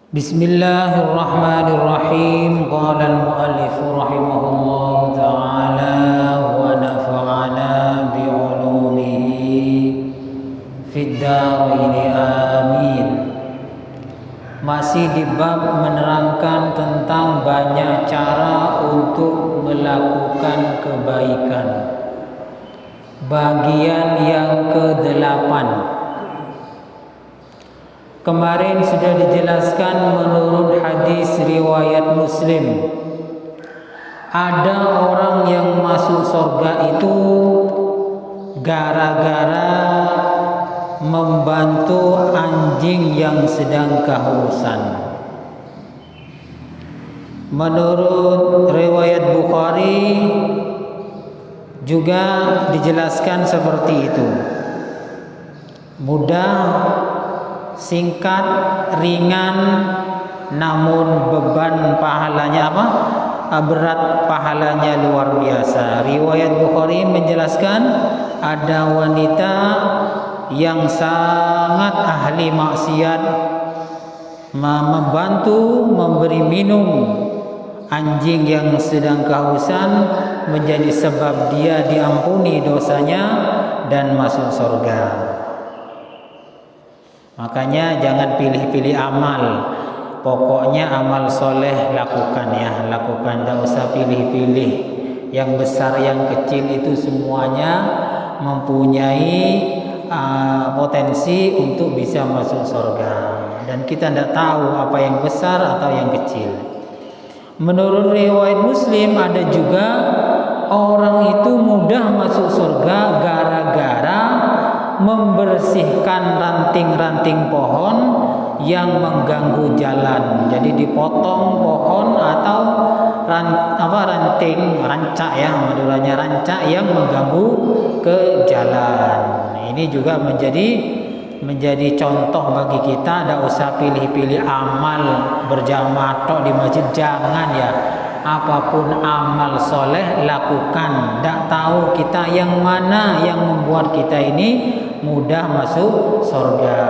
Bismillahirrahmanirrahim. Qala al-muallif rahimahullah ta'ala wa nafa'ana bi'ulumihi fid dharain amin. Masih di bab menerangkan tentang banyak cara untuk melakukan kebaikan. Bagian yang ke-8. Kemarin sudah dijelaskan menurut hadis riwayat Muslim, ada orang yang masuk surga itu gara-gara membantu anjing yang sedang kehausan. Menurut riwayat Bukhari juga dijelaskan seperti itu. Mudah, singkat, ringan, namun beban pahalanya berat pahalanya luar biasa. Riwayat Bukhari menjelaskan ada wanita yang sangat ahli maksiat membantu memberi minum anjing yang sedang kehausan, menjadi sebab dia diampuni dosanya dan masuk surga. Makanya jangan pilih-pilih amal. Pokoknya amal soleh lakukan ya, lakukan, tidak usah pilih-pilih. Yang besar yang kecil itu semuanya mempunyai potensi untuk bisa masuk surga. Dan kita tidak tahu apa yang besar atau yang kecil. Menurut riwayat Muslim ada juga orang itu mudah masuk surga gara-gara membersihkan ranting-ranting pohon yang mengganggu jalan. Jadi dipotong pohon atau ranting, rancak ya, maduranya rancak yang mengganggu ke jalan. Ini juga menjadi contoh bagi kita. Tidak usah pilih-pilih amal berjamaah tok di masjid, jangan ya. Apapun amal soleh lakukan. Tidak tahu kita yang mana yang membuat kita ini mudah masuk surga.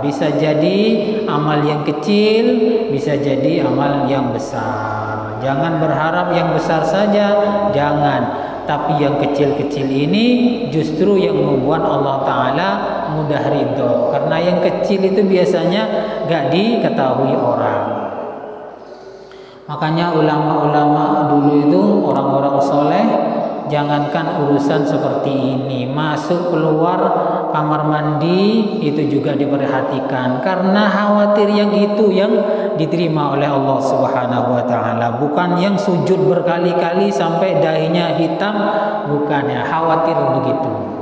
Bisa jadi amal yang kecil, bisa jadi amal yang besar. Jangan berharap yang besar saja, jangan. Tapi yang kecil-kecil ini justru yang membuat Allah Ta'ala mudah ridho. Karena yang kecil itu biasanya gak diketahui orang. Makanya ulama-ulama dulu itu orang-orang soleh, jangankan urusan seperti ini, masuk keluar kamar mandi itu juga diperhatikan, karena khawatir yang itu yang diterima oleh Allah Subhanahu wa taala, bukan yang sujud berkali-kali sampai dahinya hitam, bukan ya, khawatir begitu.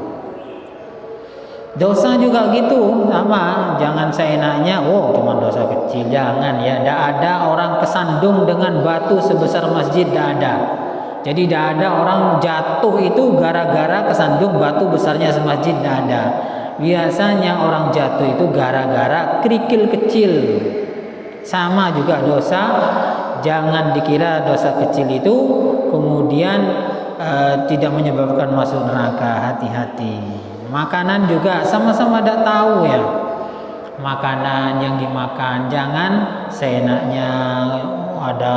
Dosa juga gitu sama, jangan seenaknya, cuma dosa kecil, jangan ya. Tidak ada orang kesandung dengan batu sebesar masjid, tidak ada. Jadi tidak ada orang jatuh itu gara-gara kesandung batu besarnya semasjid, tidak ada. Biasanya orang jatuh itu gara-gara kerikil kecil. Sama juga dosa, jangan dikira dosa kecil itu kemudian tidak menyebabkan masuk neraka, hati-hati. Makanan juga sama-sama tidak tahu ya. Makanan yang dimakan jangan seenaknya, ada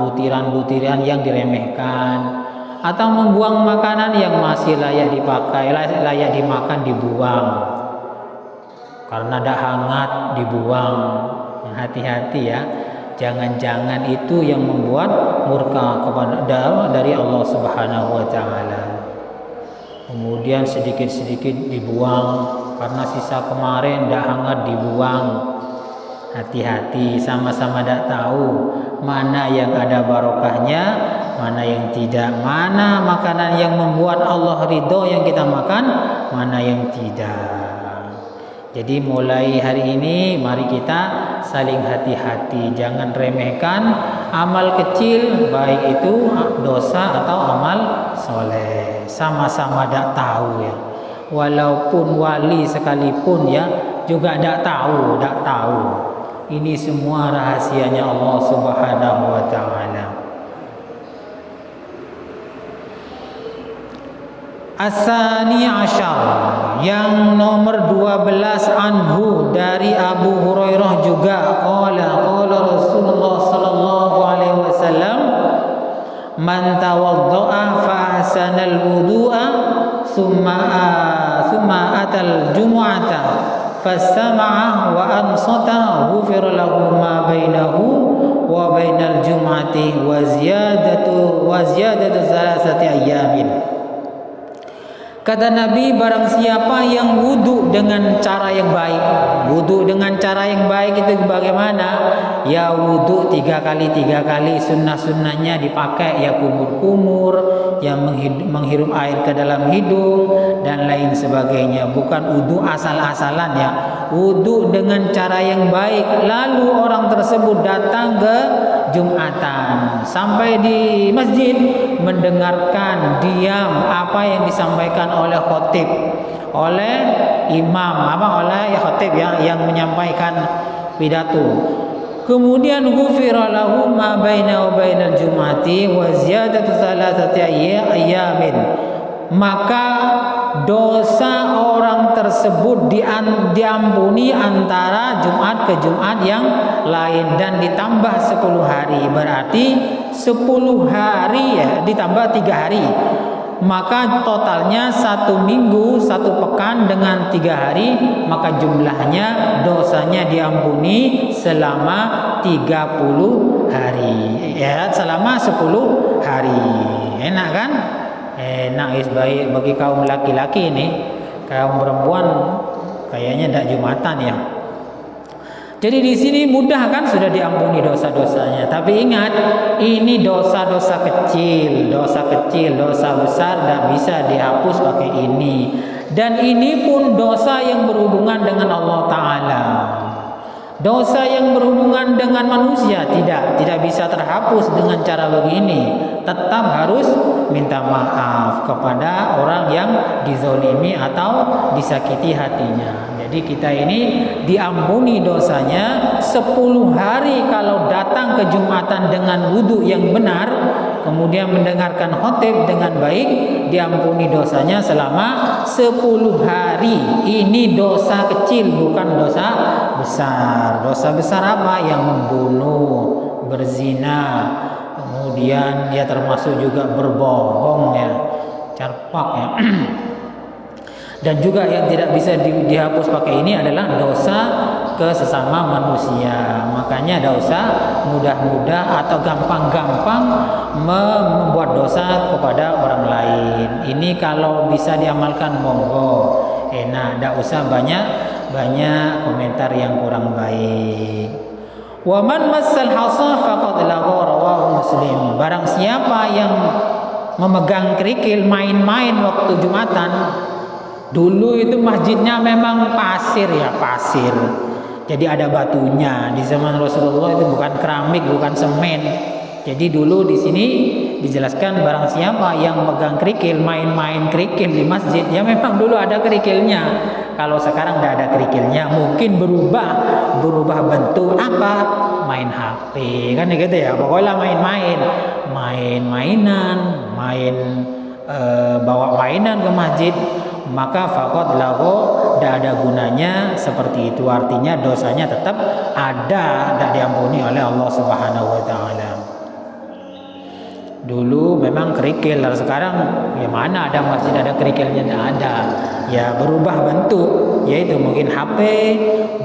butiran-butiran yang diremehkan, atau membuang makanan yang masih layak dipakai, layak dimakan dibuang karena dah hangat dibuang. Hati-hati ya, jangan-jangan itu yang membuat murka kepada dari Allah Subhanahu wa taala. Kemudian sedikit-sedikit dibuang karena sisa kemarin dah hangat dibuang. Hati-hati, sama-sama tidak tahu mana yang ada barokahnya, mana yang tidak, mana makanan yang membuat Allah ridho yang kita makan, mana yang tidak. Jadi mulai hari ini mari kita saling hati-hati, jangan remehkan amal kecil, baik itu dosa atau amal soleh. Sama-sama tidak tahu ya. Walaupun wali sekalipun ya juga tidak tahu. Ini semua rahasianya Allah Subhanahu wa taala. As-sani asyar, yang nomor 12, anhu dari Abu Hurairah juga qala man tawadda'a fa ahsanal wudu'a thumma atal jumu'ata fastama'a wa ansata ghufira lahu ma bainahu wa bainal jumu'ati wa ziyadatu salasati ayyamin. Kata Nabi, barang siapa yang wudu dengan cara yang baik. Wudu dengan cara yang baik itu bagaimana? Ya wudu 3 kali, sunnah-sunnahnya dipakai, ya kumur-kumur, yang menghirup air ke dalam hidung dan lain sebagainya. Bukan wudu asal-asalan ya. Wudu dengan cara yang baik. Lalu orang tersebut datang ke Jumatan, sampai di masjid, mendengarkan diam apa yang disampaikan oleh khotib, oleh imam, oleh khatib yang menyampaikan pidato. Kemudian ghufira lahu ma baina wa bainal jumu'ati wa ziyadatu salasati ayyamin. Maka dosa orang tersebut diampuni antara Jumat ke Jumat yang lain dan ditambah 10 hari. Berarti 10 hari ya ditambah 3 hari. Maka totalnya 1 minggu, 1 pekan dengan 3 hari, maka jumlahnya dosanya diampuni selama 30 hari. Ya, selama 10 hari. Enak kan? Enak, baik bagi kaum laki-laki ini. Kaum perempuan kayaknya tidak Jumatan ya. Jadi di sini mudah kan, sudah diampuni dosa-dosanya. Tapi ingat, ini dosa-dosa kecil, dosa besar tidak bisa dihapus pakai ini. Dan ini pun dosa yang berhubungan dengan Allah Ta'ala. Dosa yang berhubungan dengan manusia tidak bisa terhapus dengan cara begini. Tetap harus minta maaf kepada orang yang dizolimi atau disakiti hatinya. Jadi kita ini diampuni dosanya 10 hari kalau datang ke Jumatan dengan wudu yang benar, kemudian mendengarkan khotib dengan baik, diampuni dosanya selama 10 hari. Ini dosa kecil, bukan dosa besar. Dosa besar apa? Yang membunuh, berzina, kemudian dia termasuk juga berbohong ya, carpak ya. Dan juga yang tidak bisa dihapus pakai ini adalah dosa ke sesama manusia. Makanya tidak usah mudah-mudah atau gampang-gampang membuat dosa kepada orang lain. Ini kalau bisa diamalkan monggo. Enak, tidak usah banyak komentar yang kurang baik. Wa man massal hasa faqad lagha, rawahu Muslim. Barang siapa yang memegang kerikil, main-main waktu Jumatan. Dulu itu masjidnya memang pasir ya, pasir. Jadi ada batunya. Di zaman Rasulullah itu bukan keramik, bukan semen. Jadi dulu di sini dijelaskan barang siapa yang megang kerikil, main-main kerikil di masjid, ya memang dulu ada kerikilnya. Kalau sekarang tidak ada kerikilnya, mungkin berubah bentuk apa? Main HP kan gitu ya. Pokoknya main-mainan, bawa mainan ke masjid, maka faqad lago, tidak ada gunanya seperti itu. Artinya dosanya tetap ada, tidak diampuni oleh Allah Subhanahu wa taala. Dulu memang kerikil, lalu sekarang ya mana ada masjid ada kerikilnya? Tidak ada. Ya berubah bentuk, yaitu mungkin HP,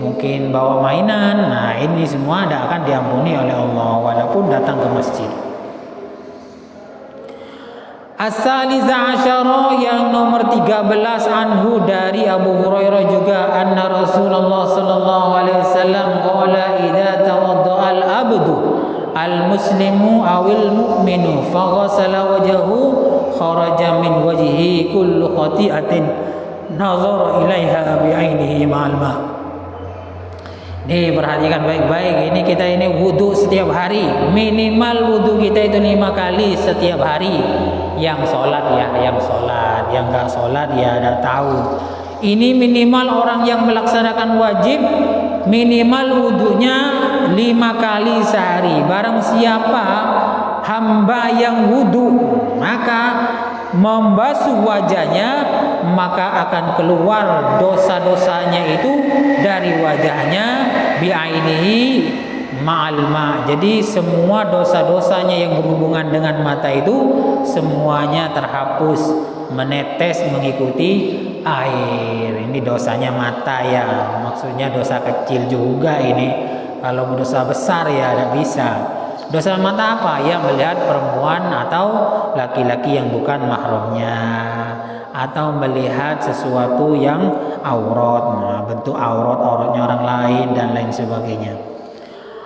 mungkin bawa mainan. Nah ini semua tidak akan diampuni oleh Allah walaupun datang ke masjid. As-saliza asyara, yang nomor 13, anhu dari Abu Hurairah juga, anna Rasulullah sallallahu alaihi wasallam qala idza tawaddaa al-abdu al-muslimu awil mu'minu faghasala wajhahu kharaja min wajhihi kullu khati'atin nazara ilaiha bi'ainihi ma'al ma'. Nih perhatikan baik-baik, ini kita ini wudu setiap hari, minimal wudu kita itu 5 kali setiap hari. Yang sholat ya, yang nggak sholat ya tidak tahu. Ini minimal orang yang melaksanakan wajib minimal wudunya 5 kali sehari. Barang siapa hamba yang wudu maka membasuh wajahnya, maka akan keluar dosa-dosanya itu dari wajahnya bi'ainihi, ma'al ma. Jadi semua dosa-dosanya yang berhubungan dengan mata itu semuanya terhapus, menetes mengikuti air. Ini dosanya mata ya. Maksudnya dosa kecil juga ini. Kalau dosa besar ya tidak bisa. Dosa mata apa? Ya melihat perempuan atau laki-laki yang bukan mahramnya, atau melihat sesuatu yang aurat, bentuk auratnya orang lain dan lain sebagainya.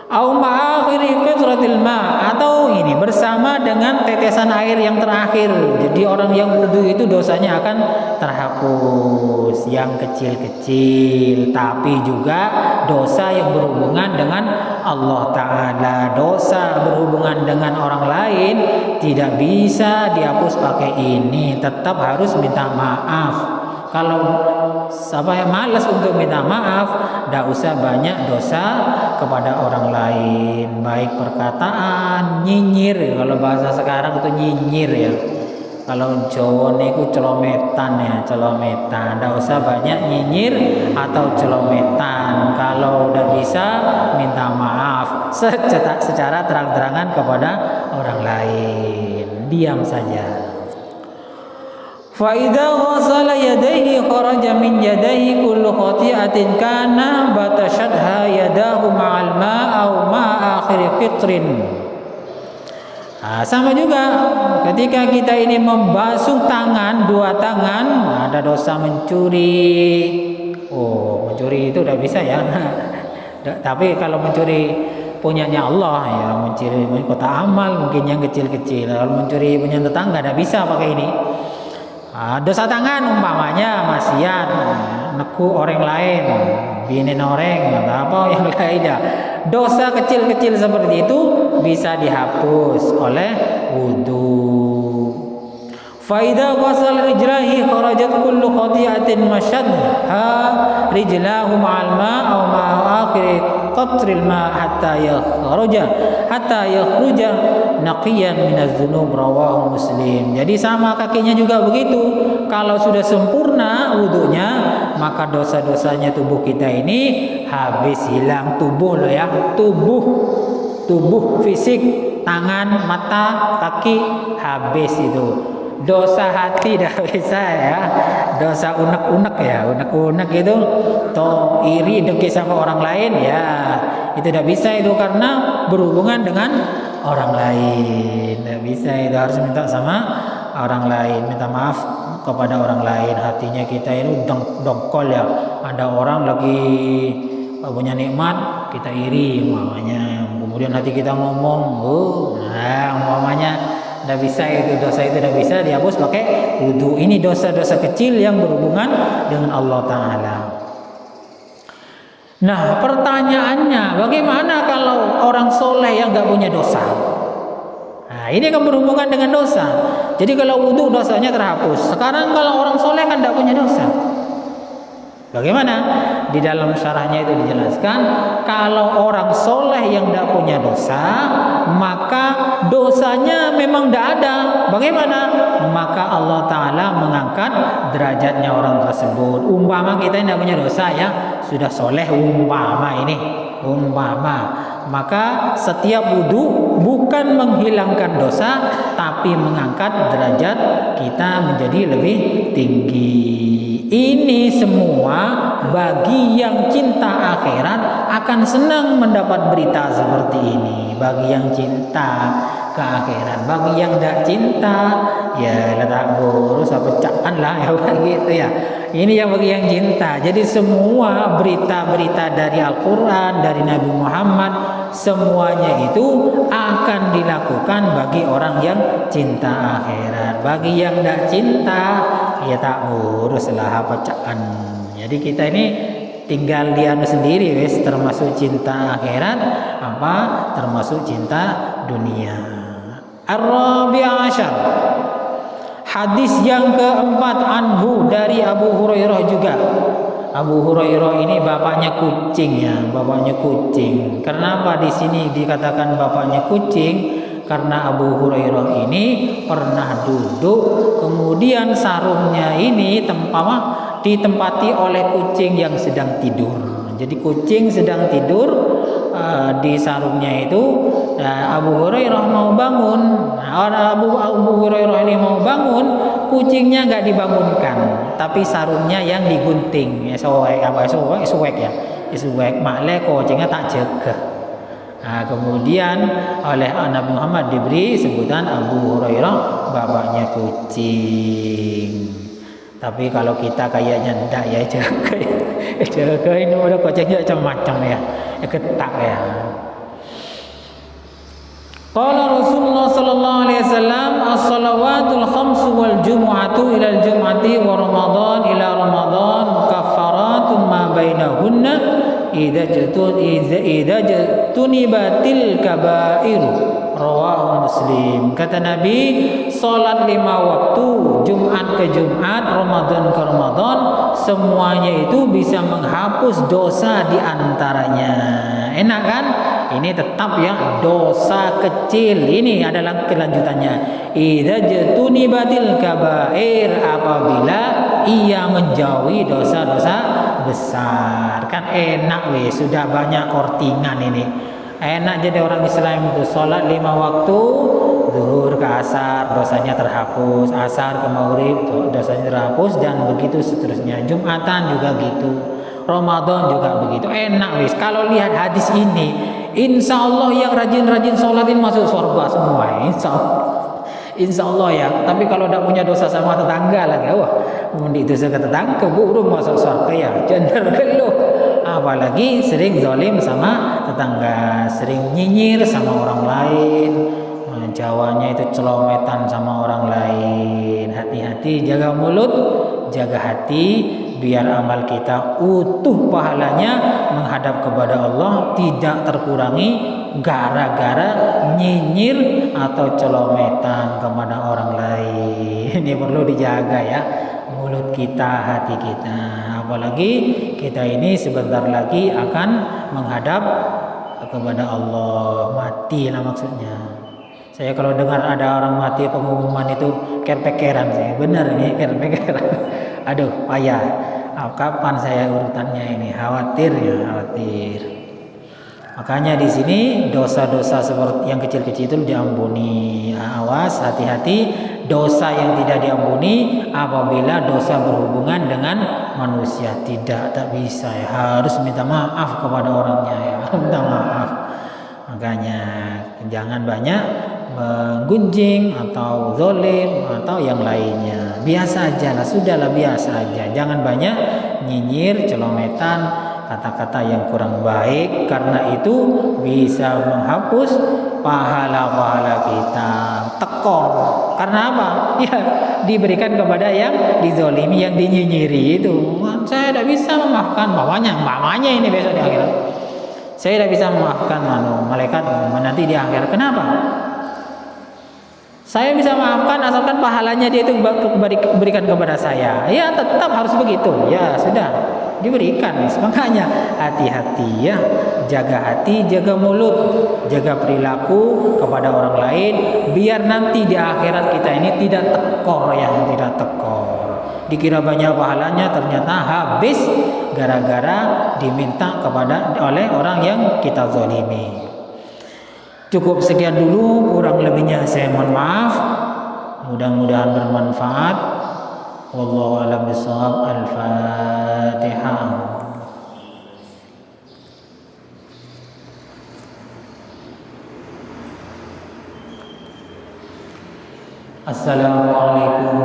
Au ma'akhiri fitratil ma, atau ini bersama dengan tetesan air yang terakhir. Jadi orang yang wudu itu dosanya akan terhapus, yang kecil-kecil, tapi juga dosa yang berhubungan dengan Allah Ta'ala. Dosa berhubungan dengan orang lain tidak bisa dihapus pakai ini, tetap harus minta maaf. Kalau malas untuk minta maaf, tidak usah banyak dosa kepada orang lain, baik perkataan, nyinyir. Kalau bahasa sekarang itu nyinyir ya. Kalau Jawa itu celometan ya, celometan. Tidak usah banyak nyinyir atau celometan. Kalau udah bisa minta maaf secara terang-terangan kepada orang lain. Diam saja. فَإِذَا غَسَلَ يَدَيْهِ خَرَجَ مِنْ يَدَيْهِ كُلُّ خَطِيئَةٍ كَانَ بَطَشَتْهَا يَدَاهُ مَعَ الْمَاءِ أَوْ مَعَ آخِرِ فِطْرٍ. Sama juga ketika kita ini membasuh tangan, dua tangan, ada dosa mencuri. Mencuri itu udah bisa ya. Tapi kalau mencuri punyanya Allah ya, mencuri kotak amal mungkin yang kecil-kecil. Kalau mencuri punya tetangga tidak bisa pakai ini. Dosa tangan umpamanya maksiat, neku orang lain, binin orang atau apa yang lainnya. Dosa kecil-kecil seperti itu bisa dihapus oleh wudu. Faida ghasal rijlahi kharajat kullu khati'atin mashadha rijlahu ma'al ma' aw ma'a akhiri qatril ma' hatta yakhruja naqiyan minaz dzunub, rawahu Muslim. Jadi sama kakinya juga begitu. Kalau sudah sempurna wudunya, maka dosa-dosanya tubuh kita ini habis hilang. Tubuh loh ya, tubuh fisik, tangan, mata, kaki habis itu. Dosa hati dah bisa ya, dosa unek-unek ya, unek-unek itu toh iri dengki sama orang lain ya, itu tidak bisa itu karena berhubungan dengan orang lain. Tidak bisa, itu harus minta sama orang lain, minta maaf kepada orang lain. Hatinya kita itu dongkol ya, ada orang lagi punya nikmat kita iri umpamanya, kemudian hati kita ngomong umpamanya. Tidak bisa itu, dosa itu tidak bisa dihapus pakai wudu. Ini dosa-dosa kecil yang berhubungan dengan Allah Ta'ala. Nah pertanyaannya, bagaimana kalau orang soleh yang gak punya dosa? Nah ini kan berhubungan dengan dosa. Jadi kalau wudu dosanya terhapus. Sekarang kalau orang soleh kan gak punya dosa, bagaimana? Di dalam syarahnya itu dijelaskan, kalau orang soleh yang tidak punya dosa, maka dosanya memang tidak ada. Bagaimana? Maka Allah Ta'ala mengangkat derajatnya orang tersebut. Umpama kita tidak punya dosa ya, sudah soleh umpama, maka setiap wudu bukan menghilangkan dosa, tapi mengangkat derajat kita menjadi lebih tinggi. Ini semua bagi yang cinta akhirat akan senang mendapat berita seperti ini. Bagi yang cinta ke akhirat, bagi yang tidak cinta ya letak urus pecahkan lah ya begitu ya. Ini yang bagi yang cinta. Jadi semua berita-berita dari Al-Quran, dari Nabi Muhammad, semuanya itu akan dilakukan bagi orang yang cinta akhirat. Bagi yang tidak cinta ya tak uruslah pecahkan. Jadi kita ini tinggal dianu sendiri wes, termasuk cinta akhirat apa termasuk cinta dunia. Ar-Rabi' Asyar, hadis yang keempat, anhu dari Abu Hurairah juga. Abu Hurairah ini bapaknya kucing ya, bapaknya kucing. Kenapa di sini dikatakan bapaknya kucing? Karena Abu Hurairah ini pernah duduk, kemudian sarungnya ini ditempati oleh kucing yang sedang tidur. Jadi kucing sedang tidur, di sarungnya itu Abu Hurairah mau bangun. Orang Abu Hurairah ini mau bangun, kucingnya nggak dibangunkan, tapi sarungnya yang digunting. Suwek makle kucingnya tak jaga. Kemudian oleh Nabi Muhammad diberi sebutan Abu Hurairah bapaknya kucing. Tapi kalau kita kayaknya enggak ya, jaga ini udah kucingnya macam-macam ya, ketak ya. Qala Rasulullah sallallahu alaihi wasallam as-salawatul khamsu wal jumu'atu ila al-jum'ati wa ramadan ila ramadan mukaffaratun ma bainahunna idza tunibatil kabairu. Rawahu Muslim. Kata Nabi, salat 5 waktu, Jumat ke Jumat, Ramadan ke Ramadan, semuanya itu bisa menghapus dosa di antaranya. Enak kan? Ini tetap ya dosa kecil. Ini adalah kelanjutannya. Idza jatunibatil kabair, apabila ia menjauhi dosa-dosa besar. Kan enak weh, sudah banyak kortingan ini. Enak jadi orang Islam itu sholat 5 waktu, zuhur ke asar dosanya terhapus, asar ke maghrib dosanya terhapus, dan begitu seterusnya. Jumatan juga gitu, Ramadan juga begitu. Enak wis. Kalau lihat hadis ini, insya Allah yang rajin-rajin sholatin masuk surga semua. Insya Allah ya. Tapi kalau tidak punya dosa sama tetangga lagi, wah, mundi itu ke tetangga burung masuk surga ya. Jangan keluh. Apalagi sering zalim sama tetangga, sering nyinyir sama orang lain, Jawanya itu celometan sama orang lain. Hati-hati, jaga mulut, jaga hati, biar amal kita utuh pahalanya menghadap kepada Allah, tidak terkurangi gara-gara nyinyir atau celometan kepada orang lain. Ini perlu dijaga ya, mulut kita, hati kita. Apalagi kita ini sebentar lagi akan menghadap kepada Allah, mati lah maksudnya. Saya kalau dengar ada orang mati pengumuman itu kerpekeran saya, benar ini kerpekeran. Aduh, payah. Kapan saya urutannya ini? Khawatir ya, khawatir. Makanya di sini dosa-dosa seperti yang kecil-kecil itu diampuni. Awas, hati-hati, dosa yang tidak diampuni apabila dosa berhubungan dengan manusia. Tak bisa ya, harus minta maaf kepada orangnya ya, minta maaf. Makanya jangan banyak menggunjing atau zolim atau yang lainnya. Biasa aja lah, sudahlah biasa aja. Jangan banyak nyinyir, celometan, kata-kata yang kurang baik, karena itu bisa menghapus pahala-pahala kita. Tekor. Karena apa? Ya, diberikan kepada yang dizolimi, yang dinyinyiri itu. Saya tidak bisa memaafkan mamanya ini besok di akhirat. Saya tidak bisa memaafkan malaikat nanti di akhirat. Kenapa? Saya bisa maafkan asalkan pahalanya dia itu berikan kepada saya. Ya tetap harus begitu. Ya sudah diberikan. Makanya hati-hati ya, jaga hati, jaga mulut, jaga perilaku kepada orang lain, biar nanti di akhirat kita ini tidak tekor, yang tidak tekor. Dikira banyak pahalanya, ternyata habis gara-gara diminta oleh orang yang kita zalimi. Cukup sekian dulu, kurang lebihnya saya mohon maaf. Mudah-mudahan bermanfaat. Wallahu a'lam bishawab. Al-Fatihah. Assalamualaikum